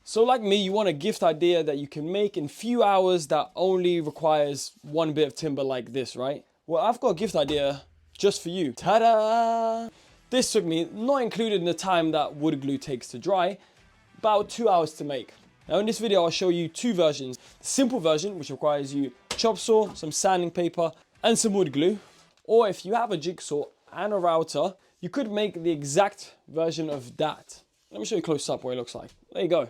So like me, you want a gift idea that you can make in few hours that only requires one bit of timber like this, right? Well, I've got a gift idea just for you. Ta-da! This took me, not included in the time that wood glue takes to dry, about 2 hours to make. Now in this video, I'll show you two versions. The simple version, which requires you a chop saw, some sanding paper, and some wood glue. Or if you have a jigsaw and a router, you could make the exact version of that. Let me show you close up what it looks like. There you go.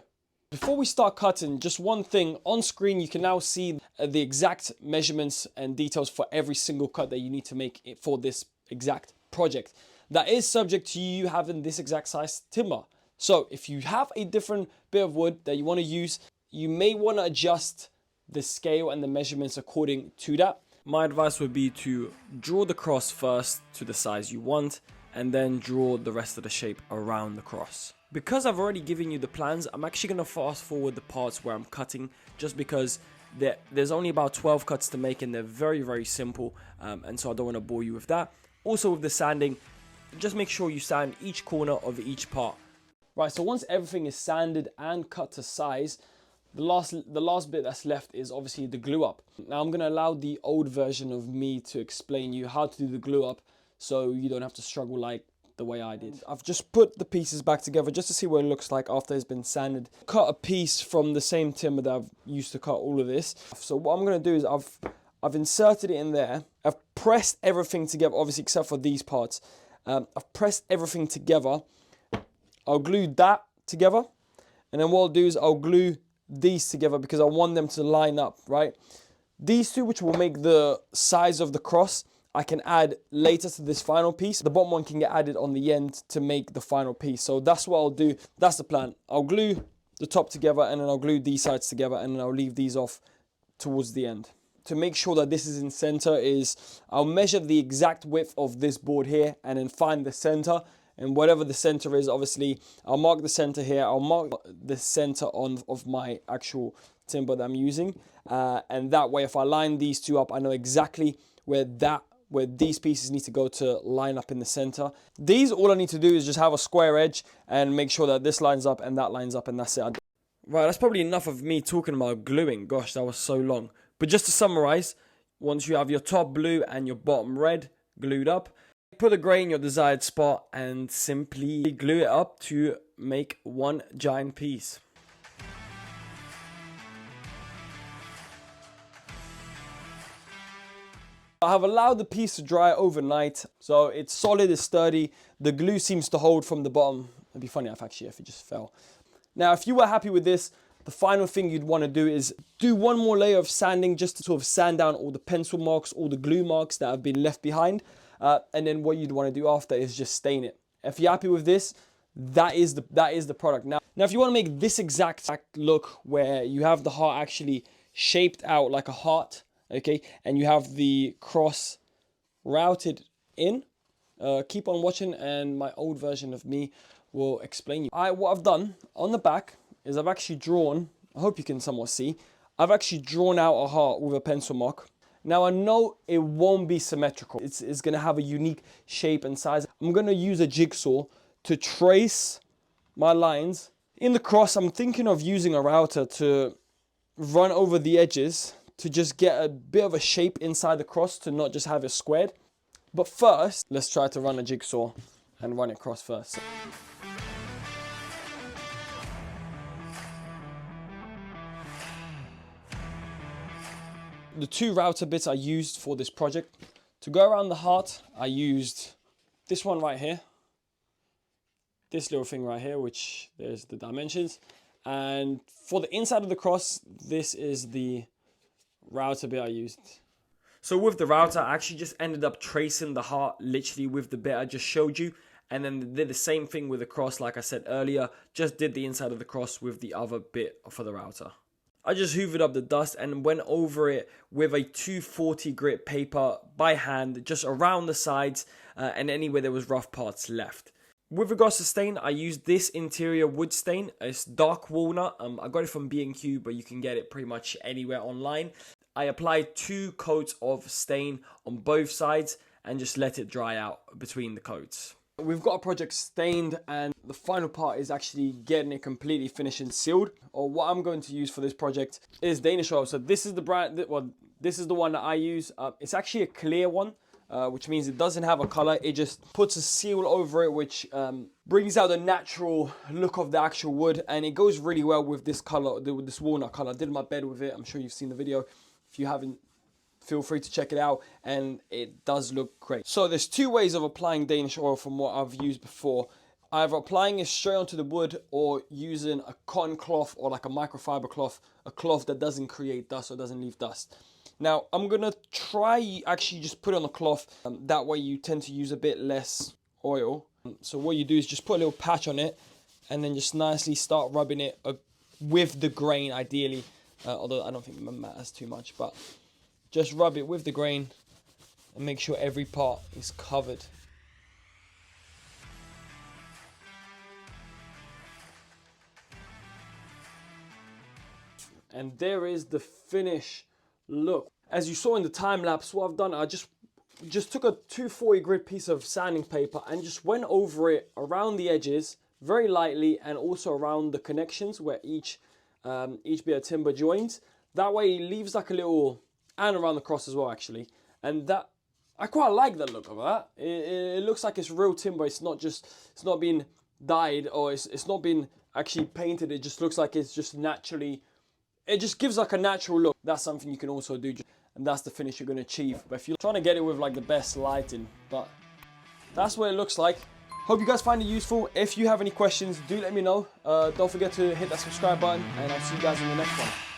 Before we start cutting, just one thing. On screen, you can now see the exact measurements and details for every single cut that you need to make for this exact project. That is subject to you having this exact size timber. So if you have a different bit of wood that you want to use, you may want to adjust the scale and the measurements according to that. My advice would be to draw the cross first to the size you want, and then draw the rest of the shape around the cross. Because I've already given you the plans, I'm actually going to fast forward the parts where I'm cutting, just because there's only about 12 cuts to make and they're very, very simple, and so I don't want to bore you with that. Also with the sanding, just make sure you sand each corner of each part. Right, so once everything is sanded and cut to size, the last bit that's left is obviously the glue up. Now I'm going to allow the old version of me to explain you how to do the glue up, so you don't have to struggle like the way I did. I've just put the pieces back together just to see what it looks like after it's been sanded. Cut a piece from the same timber that I've used to cut all of this. So what I'm going to do is I've inserted it in there. I've pressed everything together, obviously except for these parts. I've pressed everything together. I'll glue that together, and then what I'll do is I'll glue these together because I want them to line up, right? These two, which will make the size of the cross, I can add later to this final piece. The bottom one can get added on the end to make the final piece. So that's what I'll do. That's the plan. I'll glue the top together, and then I'll glue these sides together, and then I'll leave these off towards the end. To make sure that this is in center is I'll measure the exact width of this board here and then find the center. And whatever the center is, obviously, I'll mark the center here. I'll mark the center of my actual timber that I'm using. And that way, if I line these two up, I know exactly where these pieces need to go to line up in the center. These, all I need to do is just have a square edge and make sure that this lines up and that lines up, and that's it. Right, that's probably enough of me talking about gluing. Gosh, that was so long. But just to summarize, once you have your top blue and your bottom red glued up, put the grey in your desired spot and simply glue it up to make one giant piece. I have allowed the piece to dry overnight, so it's solid, it's sturdy. The glue seems to hold from the bottom. It'd be funny if it just fell. Now, if you were happy with this, the final thing you'd want to do is do one more layer of sanding just to sort of sand down all the pencil marks, all the glue marks that have been left behind. And then what you'd want to do after is just stain it. If you're happy with this, that is the product. Now if you want to make this exact look where you have the heart actually shaped out like a heart, okay, and you have the cross routed in, keep on watching and my old version of me will explain you. What I've done on the back is I've actually drawn, I hope you can somewhat see, I've actually drawn out a heart with a pencil mark. Now I know it won't be symmetrical. It's going to have a unique shape and size. I'm going to use a jigsaw to trace my lines. In the cross, I'm thinking of using a router to run over the edges to just get a bit of a shape inside the cross to not just have it squared. But first, let's try to run a jigsaw and run it across first. The two router bits I used for this project, to go around the heart, I used this one right here, this little thing right here, which there's the dimensions. And for the inside of the cross, this is the router bit I used. So with the router, I actually just ended up tracing the heart literally with the bit I just showed you. And then did the same thing with the cross, like I said earlier, just did the inside of the cross with the other bit for the router. I just hoovered up the dust and went over it with a 240 grit paper by hand, just around the sides and anywhere there was rough parts left. With regards to stain, I used this interior wood stain. It's dark walnut. I got it from B&Q, but you can get it pretty much anywhere online. I applied 2 coats of stain on both sides and just let it dry out between the coats. We've got a project stained, and the final part is actually getting it completely finished and sealed. Or what I'm going to use for this project is Danish oil. So this is the brand, well, this is the one that I use. It's actually a clear one, which means it doesn't have a color. It just puts a seal over it, which brings out the natural look of the actual wood, and it goes really well with this color, with this walnut color. I did my bed with it. I'm sure you've seen the video. If you haven't, feel free to check it out, and it does look great. So there's two ways of applying Danish oil from what I've used before. Either applying it straight onto the wood, or using a cotton cloth or like a microfiber cloth, a cloth that doesn't create dust or doesn't leave dust. Now I'm gonna try actually just put it on the cloth. That way you tend to use a bit less oil. So what you do is just put a little patch on it, and then just nicely start rubbing it with the grain ideally. Although I don't think it matters too much, but just rub it with the grain and make sure every part is covered. And there is the finish look. As you saw in the time lapse, what I've done, I just took a 240 grit piece of sanding paper and just went over it around the edges very lightly, and also around the connections where each bit of timber joins. That way it leaves like a little, and around the cross as well actually, and that I quite like the look of that. It looks like it's real timber. It's not been dyed, or it's not been actually painted. It just looks like it's just naturally, it just gives like a natural look. That's something you can also do, and that's the finish you're going to achieve. But if you're trying to get it with like the best lighting, but that's what it looks like. Hope you guys find it useful. If you have any questions, do let me know. Don't forget to hit that subscribe button, and I'll see you guys in the next one.